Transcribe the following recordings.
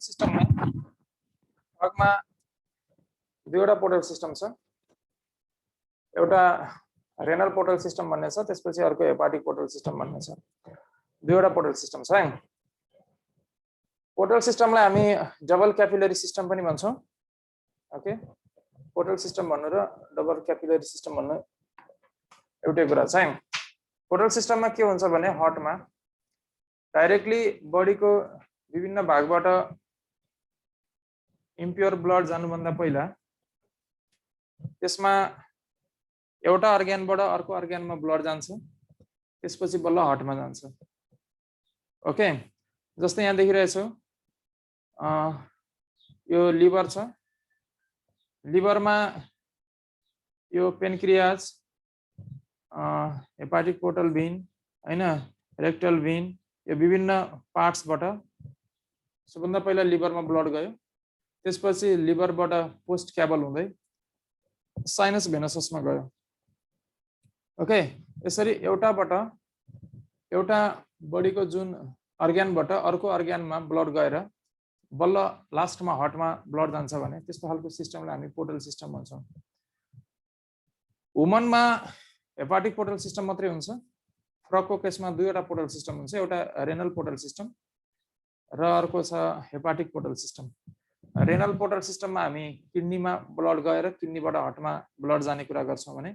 System में भागमा दुईवटा पोर्टल सिस्टम छ। एउटा रेनल पोर्टल सिस्टम भन्ने छ, त्यसपछि अर्को हेपाटिक पोर्टल सिस्टम भन्ने छ। दुईवटा पोर्टल सिस्टम छ है। पोर्टल सिस्टमलाई हामी डबल क्यापिलरी सिस्टम पनि भन्छौं। ओके, पोर्टल सिस्टम भन्नु र डबल क्यापिलरी सिस्टम भन्नु एउटै कुरा छ है। पोर्टल सिस्टममा के हुन्छ भने हार्टमा डाइरेक्टली बडीको विभिन्न भागबाट इम्प्योर ब्लड जानुभन्दा पहिला त्यसमा एउटा अर्ग्यानबाट अर्को अर्ग्यानमा ब्लड जान्छ, त्यसपछि बल्ल हार्टमा जान्छ। ओके, जस्तै यहाँ देखिरहेछौ यो लिभर छ। लिभरमा यो पेनक्रियाज, हेपाटिक पोर्टल भेन हैन, रेक्टल भेन, यो विभिन्न पार्ट्सबाट सबभन्दा पहिला लिभरमा ब्लड गयो, त्यसपछि लिभरबाट पोस्ट क्याबल हुँदै साइनस भेनससमा गयो। ओके, यसरी एउटाबाट एउटा बडीको जुन अर्ग्यानबाट अर्को अर्ग्यानमा ब्लड गएर बल्ल लास्टमा हार्टमा ब्लड जान्छ भने त्यस्तो खालको सिस्टमलाई हामी पोर्टल सिस्टम भन्छौं। वुमनमा हेपाटिक पोर्टल सिस्टम मात्रै हुन्छ। फ्रकको केसमा दुईवटा पोर्टल सिस्टम हुन्छ, एउटा रेनल पोर्टल सिस्टम र अर्को छ hepatic portal system. Renal portal सिस्टममा हामी किडनीमा ब्लड गएर किडनीबाट हार्टमा ब्लड जाने कुरा गर्छौं भने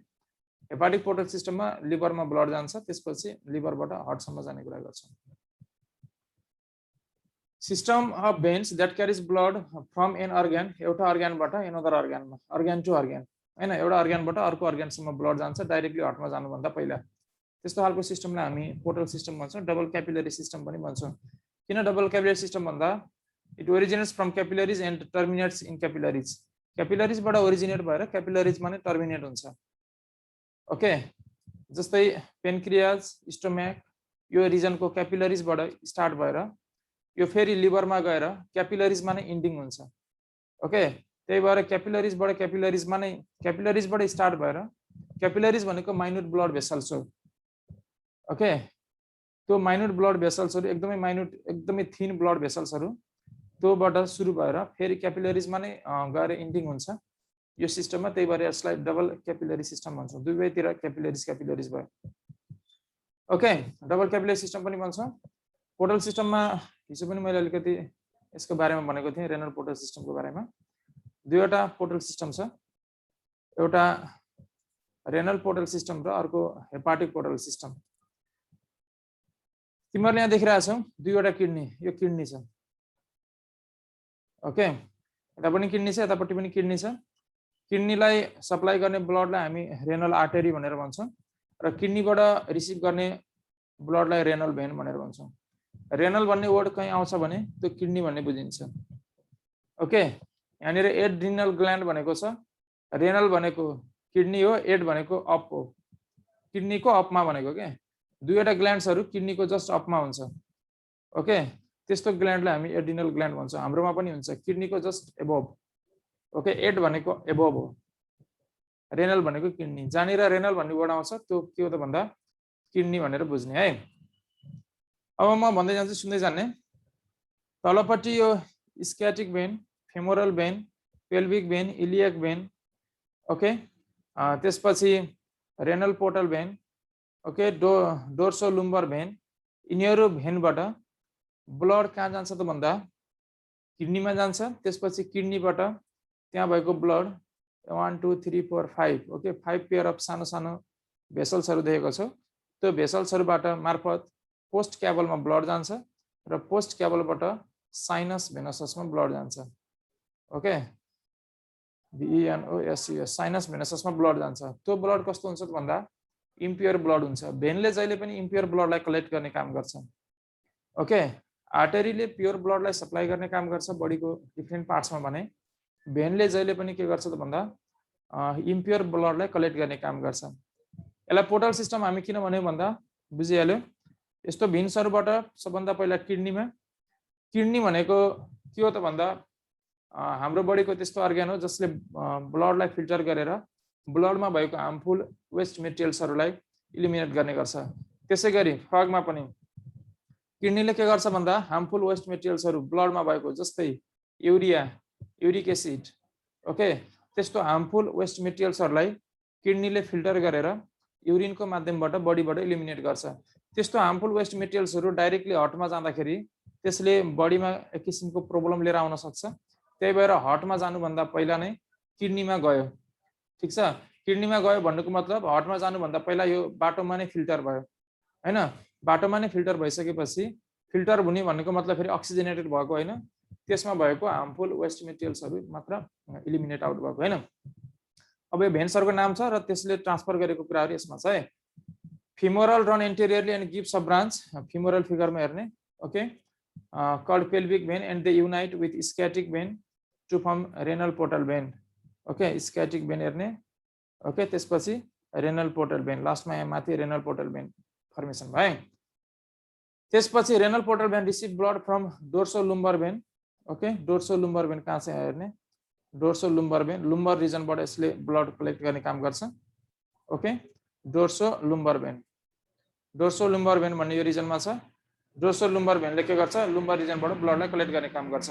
हेपाटिक पोर्टल सिस्टममा लिभरमा ब्लड जान्छ, त्यसपछि लिभरबाट हार्टसम्म जाने कुरा गर्छौं। System of veins that carries blood from an organ, एउटा अर्ग्यानबाट एनअदर अर्ग्यानमा, अर्ग्यान टु अर्ग्यान हैन, एउटा अर्ग्यानबाट अर्को अर्ग्यानसम्म ब्लड जान्छ डाइरेक्टली हार्टमा जानुभन्दा पहिला। त्यस्तो खालको सिस्टमलाई हामी पोर्टल सिस्टम भन्छौं। डबल क्यापिलरी सिस्टम पनि भन्छौं। किन डबल क्यापिलरी सिस्टम भन्दा it originates from capillaries and terminates in capillaries. क्यापिलरीजबाट ओरिजिनेट भएर क्यापिलरीजमा नै टर्मिनेट हुन्छ। ओके, जस्तै पेनक्रियाज, स्टोमेक, यो रिजनको क्यापिलरीजबाट स्टार्ट भएर यो फेरि लिभरमा गएर क्यापिलरीजमा नै इन्डिङ हुन्छ। ओके, त्यही भएर क्यापिलरीजबाट स्टार्ट भएर क्यापिलरीज भनेको माइन्युट ब्लड भेसल्स हो। ओके, त्यो माइन्युट ब्लड भेसल्सहरू एकदमै माइन्युट, एकदमै थिन ब्लड भेसल्सहरू त्योबाट सुरु भएर फेरि क्यापिलरीजमा नै गएर इन्डिङ हुन्छ यो सिस्टममा। त्यही भएर यसलाई डबल क्यापिलरी सिस्टम भन्छौं। दुवैतिर क्यापिलरीज भयो। ओके, डबल क्यापिलरी सिस्टम पनि भन्छौं। पोर्टल सिस्टममा हिजो पनि मैले अलिकति यसको बारेमा भनेको थिएँ, रेनल पोर्टल सिस्टमको बारेमा। दुईवटा पोर्टल सिस्टम छ, एउटा रेनल पोर्टल सिस्टम र अर्को हेपाटिक पोर्टल सिस्टम। तिमीहरूले यहाँ देखिरहेछौ दुईवटा किडनी, यो किडनी छ। ओके, यता पनि किडनी छ, यतापट्टि पनि किडनी छ। किडनीलाई सप्लाई गर्ने ब्लडलाई हामी रेनल आर्टरी भनेर भन्छौं र किडनीबाट रिसिभ गर्ने ब्लडलाई रेनल भेन भनेर भन्छौं। रेनल भन्ने वर्ड कहीँ आउँछ भने त्यो किडनी भन्ने बुझिन्छ। ओके, यहाँनिर एड्रिनल ग्ल्यान्ड भनेको छ, रेनल भनेको किडनी हो, एड भनेको अप हो, किडनीको अपमा भनेको के। दुईवटा ग्ल्यान्ड्सहरू किडनीको जस्ट अपमा हुन्छ। ओके, त्यस्तो ग्ल्यान्डलाई हामी एड्रिनल ग्ल्यान्ड भन्छौं। हाम्रोमा पनि हुन्छ किडनीको जस्ट एबोभ। ओके, एड भनेको एबोभ हो, रेनल भनेको किडनी। जहाँनिर रेनल भन्ने वर्ड आउँछ त्यो के हो त भन्दा किडनी भनेर बुझ्ने है। अब म भन्दै जान्छु, सुन्दै जान्ने। तलपट्टि यो sciatic vein, femoral vein, pelvic vein, iliac vein. Okay, त्यसपछि renal portal vein. Okay, dorsolumbar vein. यिनीहरू भेनबाट ब्लड कहाँ जान्छ त भन्दा किडनीमा जान्छ। त्यसपछि किडनीबाट त्यहाँ भएको ब्लड 1 2 3 4 5, ओके, 5 पेयर अफ सानो सानो भेसल्सहरू देखेको छौ। त्यो भेसल्सहरूबाट मार्फत पोस्ट क्याबलमा ब्लड जान्छ र पोस्ट क्याबलबाट साइनस भेनससमा ब्लड जान्छ। ओके, VENOSUS, साइनस भेनससमा ब्लड जान्छ। त्यो ब्लड कस्तो हुन्छ त भन्दा इम्प्योर ब्लड हुन्छ। भेनले जहिले पनि इम्प्योर ब्लडलाई कलेक्ट गर्ने काम गर्छ। ओके, आर्टरीले प्योर ब्लडलाई सप्लाई गर्ने काम गर्छ बडीको डिफ्रेन्ट पार्ट्समा भने भेनले जहिले पनि के गर्छ त भन्दा इम्प्योर ब्लडलाई कलेक्ट गर्ने काम गर्छ। यसलाई पोर्टल सिस्टम हामी किन भन्यौ भन्दा बुझिहाल्यो। यस्तो भेन्सहरूबाट सबभन्दा पहिला किडनीमा, किडनी भनेको के हो त भन्दा हाम्रो बडीको त्यस्तो अर्ग्यान हो जसले ब्लडलाई फिल्टर गरेर ब्लडमा भएको हार्मफुल वेस्ट मेटेरियल्सहरूलाई इलिमिनेट गर्ने गर्छ। त्यसैगरी फ्रगमा पनि किडनीले के गर्छ भन्दा हार्मफुल वेस्ट मेटेरियल्सहरु ब्लडमा भएको जस्तै युरिया, युरिक एसिड, ओके, त्यस्तो हार्मफुल वेस्ट मेटेरियल्सहरुलाई किडनीले फिल्टर गरेर युरिनको माध्यमबाट बडीबाट इलिमिनेट गर्छ। त्यस्तो हार्मफुल वेस्ट मेटेरियल्सहरु डाइरेक्टली हार्टमा जाँदाखेरि त्यसले बडीमा एक किसिमको प्रब्लम लिएर आउन सक्छ। त्यही भएर हार्टमा जानुभन्दा पहिला नै किडनीमा गयो। ठीक छ, किडनीमा गयो भन्नुको मतलब हार्टमा जानुभन्दा पहिला यो बाटोमा नै फिल्टर भयो हैन। बाटोमा नै फिल्टर भइसकेपछि फिल्टर हुने भन्नुको मतलब फेरि अक्सिजनेटेड भएको हैन, त्यसमा भएको हार्मफुल वेस्ट मेटेरियल्सहरु मात्र इलिमिनेट आउट भएको हैन। अब यो भेन्सहरुको नाम छ र त्यसले ट्रान्सफर गरेको कुराहरु यसमा छ है। femoral run anteriorly and gives a branch, femoral फिगरमा हेर्ने, okay, called pelvic vein and they unite with sciatic vein to form renal portal vein, okay, sciatic vein हेर्ने, ओके, त्यसपछि renal portal vein, लास्टमा यहाँ माथि renal portal vein फर्मेसन भयो। त्यसपछि renal portal vein receive blood from dorsal-lumbar vein, okay, dorsal-lumbar vein कहाँ छ हेर्ने, dorsal-lumbar vein, lumbar region बाट यसले blood कलेक्ट गर्ने काम गर्छ, okay, dorsal-lumbar vein, dorsal-lumbar vein भन्ने यो रिजनमा छ। dorsal-lumbar vein ले के गर्छ, lumbar region बाट ब्लडलाई कलेक्ट गर्ने काम गर्छ।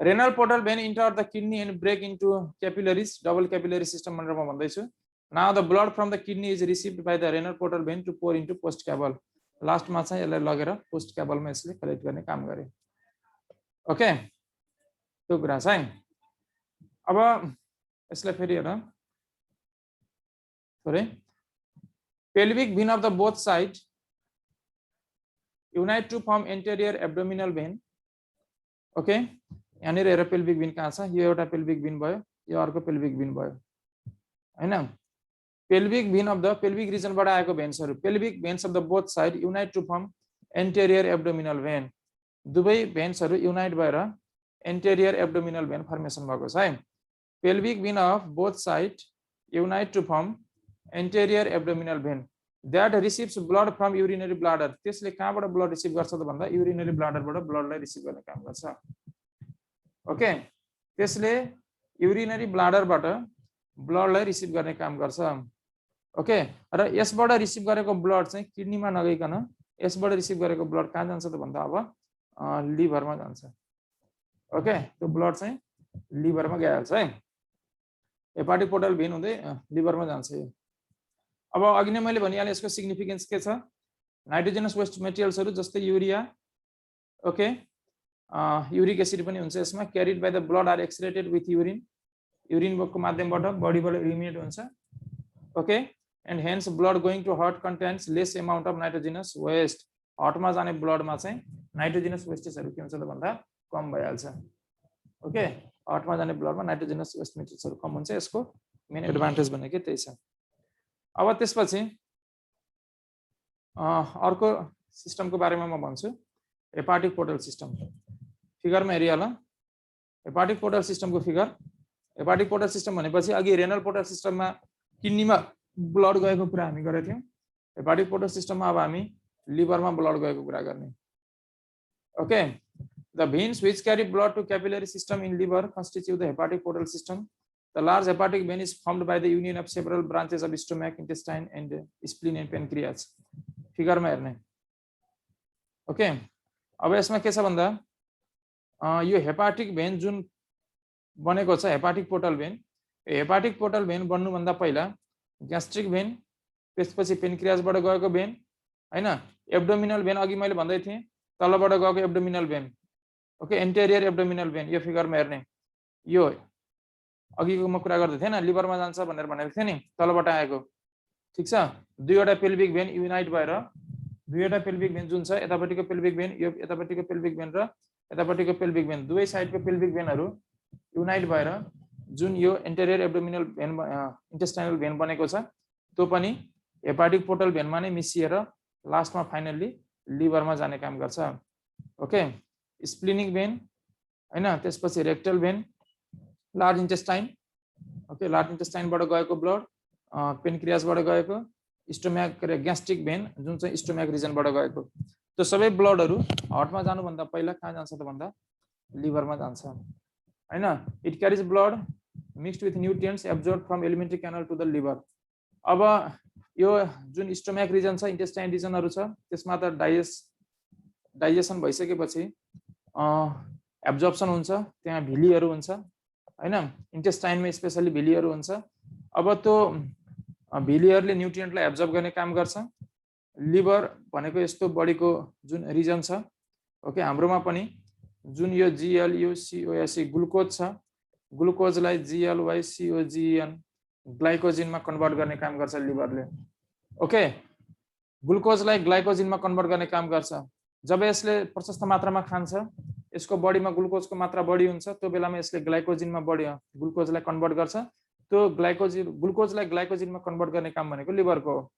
renal portal vein enter the kidney and break into capillaries, double capillary system भनेर म भन्दैछु। now the blood from the kidney is received by the renal portal vein to pour into post cabal, last मा चाहिँ यसलाई लगेर post क्याबलमा यसले collect गर्ने काम गरे, ओके, त्यो कुरा छ है। अब यसलाई फेरि हेर, sorry, pelvic vein of the both side unite to form anterior abdominal vein, okay, यहाँनिर हेर pelvic vein कहाँ छ, यो एउटा pelvic vein भयो, यो अर्को pelvic vein भयो हैन। pelvic vein of the pelvic region बाट आएको भेन्सहरु, pelvic veins of the both side unite to form anterior abdominal vein, दुवै भेन्सहरु युनाइट भएर anterior abdominal vein फर्मेसन भएको छ है। pelvic vein of both side unite to form anterior abdominal vein that receives blood from urinary bladder, त्यसले कहाँबाट blood receive गर्छ त भन्दा urinary bladder बाट ब्लडलाई रिसिभ गर्ने काम गर्छ, ओके, त्यसले urinary bladder बाट ब्लडलाई रिसिभ गर्ने काम गर्छ, ओके, र यसबाट रिसिभ गरेको ब्लड चाहिँ किडनीमा नगइकन यसबाट रिसिभ गरेको ब्लड कहाँ जान्छ त भन्दा अब लिभरमा जान्छ, ओके, त्यो ब्लड चाहिँ लिभरमा गइहाल्छ है। हेपाटिक पोर्टल भेन हुँदै लिभरमा जान्छ यो। अब अघि नै मैले भनिहालेँ यसको सिग्निफिकेन्स के छ, नाइट्रोजनस वेस्ट मेटेरियल्सहरु जस्तै युरिया, ओके, युरिक एसिड पनि हुन्छ यसमा, carried by the blood are excreted with urine, युरिनको माध्यमबाट बडीबाट इलिमिनेट हुन्छ, okay, and hence blood going to heart contains less amount of nitrogenous waste, हार्टमा जाने ब्लडमा चाहिँ नाइट्रोजनस वेस्टेजहरु के हुन्छ त भन्दा कम भइहाल्छ, ओके, हार्टमा जाने ब्लडमा नाइट्रोजनस वेस्ट मेटेरियल्सहरु कम हुन्छ, यसको मेन एडभान्टेज भनेको त्यही छ। अब त्यसपछि अर्को सिस्टमको बारेमा म भन्छु, हेपाटिक पोर्टल सिस्टम। फिगरमा हेरिहाल, हेपाटिक पोर्टल सिस्टमको फिगर। हेपाटिक पोर्टल सिस्टम भनेपछि अघि रेनल पोर्टल सिस्टममा किडनीमा ब्लड गएको कुरा हामी गरेका थियौं, हेपाटिक पोर्टल सिस्टममा अब हामी लिभरमा ब्लड गएको कुरा गर्ने, okay. The veins which carry blood to capillary system in liver constitute the hepatic portal system. The large hepatic vein is formed by the union of several branches of stomach, intestine, and spleen and pancreas. फिगरमा हेर्ने, okay. अब यसमा के छ भन्दा यो hepatic van जुन बनेको छ hepatic portal vein, hepatic portal vein बन्नु भन्दा पहिला ग्यास्ट्रिक भेन, त्यसपछि पेनक्रियासबाट गएको भेन हैन, एब्डोमिनल भेन अघि मैले भन्दै थिएँ तलबाट गएको abdominal vein, okay, anterior abdominal vein, यो फिगरमा हेर्ने, यो अघिको म कुरा गर्दै थिएँ न लिभरमा जान्छ भनेर भनेको थिएँ नि, तलबाट आएको, ठीक छ। दुईवटा पेल्भिक भेन युनाइट भएर दुईवटा पेल्भिक भेन जुन छ यतापट्टिको पेल्भिक भेन, यो यतापट्टिको पेल्भिक भेन र यतापट्टिको पेल्भिक भेन, दुवै साइडको पेल्भिक भेनहरु युनाइट भएर जुन यो anterior abdominal vein intestinal vein बनेको छ त्यो पनि हेपाटिक पोर्टल भेनमा नै मिसिएर लास्टमा फाइनली लिभरमा जाने काम गर्छ, ओके। स्प्लिनिक भेन हैन, त्यसपछि rectal vein, large intestine, okay, large इन्टेस्टाइनबाट गएको ब्लड, पेनक्रियासबाट गएको, स्टोम्याक र ग्यास्ट्रिक भेन जुन चाहिँ स्टोम्याक रिजनबाट गएको, त्यो सबै ब्लडहरु हार्टमा जानु भन्दा पहिला कहाँ जान्छ त भन्दा लिभरमा जान्छ हैन। It carries blood mixed with nutrients absorb from alimentary canal to the liver. अब यो जुन स्टोम्याक रिजन छ, इन्टेस्टाइन रिजनहरु छ, त्यसमा त डाइजेसन भइसकेपछि एब्जर्प्सन हुन्छ, त्यहाँ भिलीहरू हुन्छ हैन, इन्टेस्टाइनमा स्पेशली भिलीहरू हुन्छ। अब त्यो भिलीहरूले न्युट्रिएन्टलाई एब्जर्ब गर्ने काम गर्छ। लिभर भनेको यस्तो बडीको जुन रिजन छ, ओके, हाम्रोमा पनि जुन यो GLUCOSE ग्लुकोज छ, ग्लुकोजलाई GLYCOGEN ग्लाइकोजिनमा कन्भर्ट गर्ने काम गर्छ लिभरले। ओके, ग्लुकोजलाई ग्लाइकोजिनमा कन्भर्ट गर्ने काम गर्छ। जब यसले प्रशस्त मात्रामा खान्छ, यसको बडीमा ग्लुकोजको मात्रा बढी हुन्छ, त्यो बेलामा यसले ग्लाइकोजिनमा बढी ग्लुकोजलाई कन्भर्ट गर्छ। त्यो ग्लुकोजलाई ग्लाइकोजिनमा कन्भर्ट गर्ने काम भनेको लिभरको हो।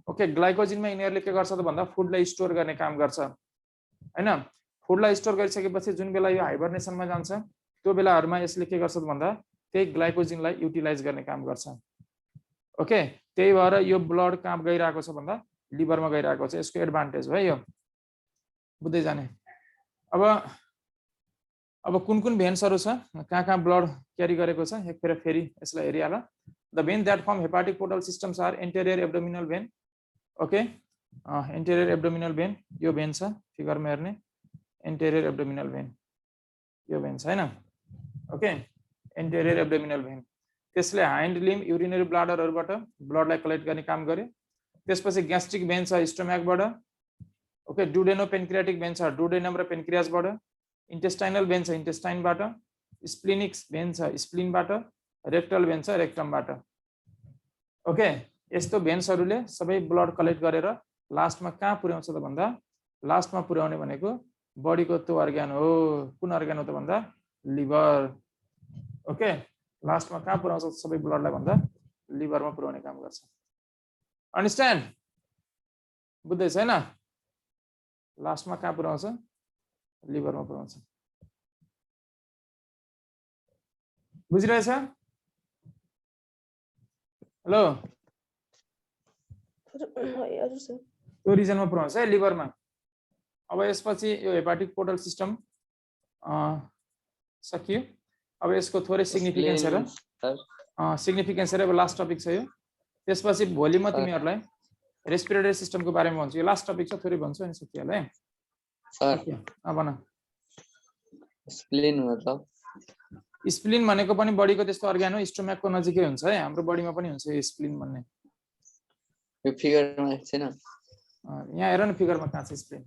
ओके, ग्लाइकोजिनमा यिनीहरूले के गर्छ त भन्दा फुडलाई स्टोर गर्ने काम गर्छ हैन। फुडलाई स्टोर गरिसकेपछि जुन बेला यो हाइबरनेसनमा जान्छ, त्यो बेलाहरुमा यसले के गर्छ त भन्दा त्यही ग्लाइकोजिनलाई युटिलाइज गर्ने काम गर्छ। ओके, त्यही भएर यो ब्लड कहाँ गइरहेको छ भन्दा लिभरमा गइरहेको छ। यसको एडभान्टेज भयो यो, बुझ्दै जाने। अब कुन कुन भेन्सहरू छ, कहाँ ब्लड क्यारी गरेको छ, एक फेरि यसलाई हेरिहाल। The vein that form hepatic portal systems are anterior abdominal vein. Okay, anterior abdominal vein यो भेन छ, फिगरमा हेर्ने एन्टेरियर एब्डोमिनल भेन, यो भेन छ हैन। ओके, एन्टेरियर एब्डोमिनल भेन, त्यसले हाइन्ड लिम्ब युरिनरी ब्लाडरहरुबाट ब्लडलाई कलेक्ट गर्ने काम गर्यो। त्यसपछि ग्यास्ट्रिक भेन छ स्टोमकबाट। ओके, डुडेनो पेन्क्रियाटिक भेन छ डुडेनम र पेन्क्रियासबाट। इन्टेस्टाइनल भेन छ इन्टेस्टाइनबाट। स्प्लिनिक भेन छ स्प्लिनबाट। रेक्टल भेन छ रेक्टमबाट। ओके, यस्तो भेन्सहरूले सबै ब्लड कलेक्ट गरेर लास्टमा कहाँ पुर्याउँछ त भन्दा लास्टमा पुर्याउने भनेको बडीको त्यो अर्गान हो। कुन अर्गान हो त भन्दा लिभर। ओके, लास्टमा कहाँ पुर्याउँछ सबै ब्लडलाई भन्दा लिभरमा पुर्याउने काम गर्छ। अन्डरस्ट्यान्ड? बुझ्दै छैन? लास्टमा कहाँ पुर्याउँछ? लिभरमा पुर्याउँछ। बुझिरहेछ? हेलो, त्यो रिजनमा पुर्याउँछ है लिभरमा। अब यसपछि यो हेपाटिक पोर्टल सिस्टम सकियो। अब यसको थोरै सिग्निफिकेन्स हेर अब लास्ट टपिक छ यो। त्यसपछि भोलि म तिमीहरूलाई रेस्पिरेटरी सिस्टमको बारेमा भन्छु। यो लास्ट टपिक छ, थोरै भन्छु अनि सकिहाल्यो है। भन। स्प्लिन मतलब स्प्लिन भनेको पनि बडीको त्यस्तो अर्गान हो, स्टोमकको नजिकै हुन्छ है। हाम्रो बडीमा पनि हुन्छ यो स्प्लिन भन्ने। यो फिगरमा छैन? यहाँ हेर न फिगरमा कहाँ छ spleen.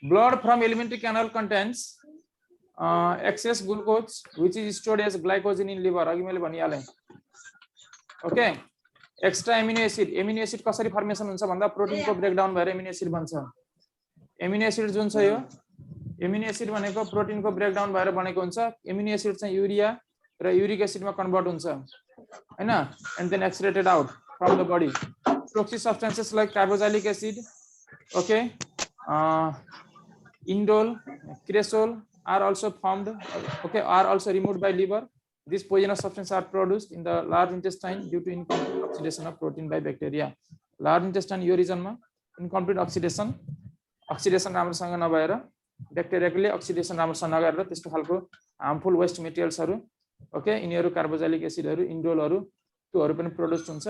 Blood from alimentary canal contains excess glucose which is stored as glycogen in liver. अघि मैले भनिहालेँ। ओके, एक्स्ट्रा एमिनो एसिड कसरी फर्मेसन हुन्छ भन्दा प्रोटिनको ब्रेकडाउन भएर एमिनो एसिड बन्छ। एमिनो एसिड जुन छ यो एमिनो एसिड भनेको प्रोटिनको ब्रेकडाउन भएर बनेको हुन्छ। एमिनो एसिड चाहिँ युरिया र युरिक एसिडमा कन्भर्ट हुन्छ हैन, and then excreted out from the body. Toxic substances like carboxylic acid, okay, indole, cresol are also formed, okay, are also removed by liver. These poisonous substances are produced in the large intestine due to incomplete oxidation of protein by bacteria. Large intestine यो रिजनमा incomplete oxidation राम्रोसँग नभएर ब्याक्टेरियाले oxidation राम्रोसँग नगरेर त्यस्तो खालको harmful West मेटेरियल्सहरू, okay, यिनीहरू carboxylic एसिडहरू, इन्डोलहरू त्योहरू पनि प्रोड्युस हुन्छ।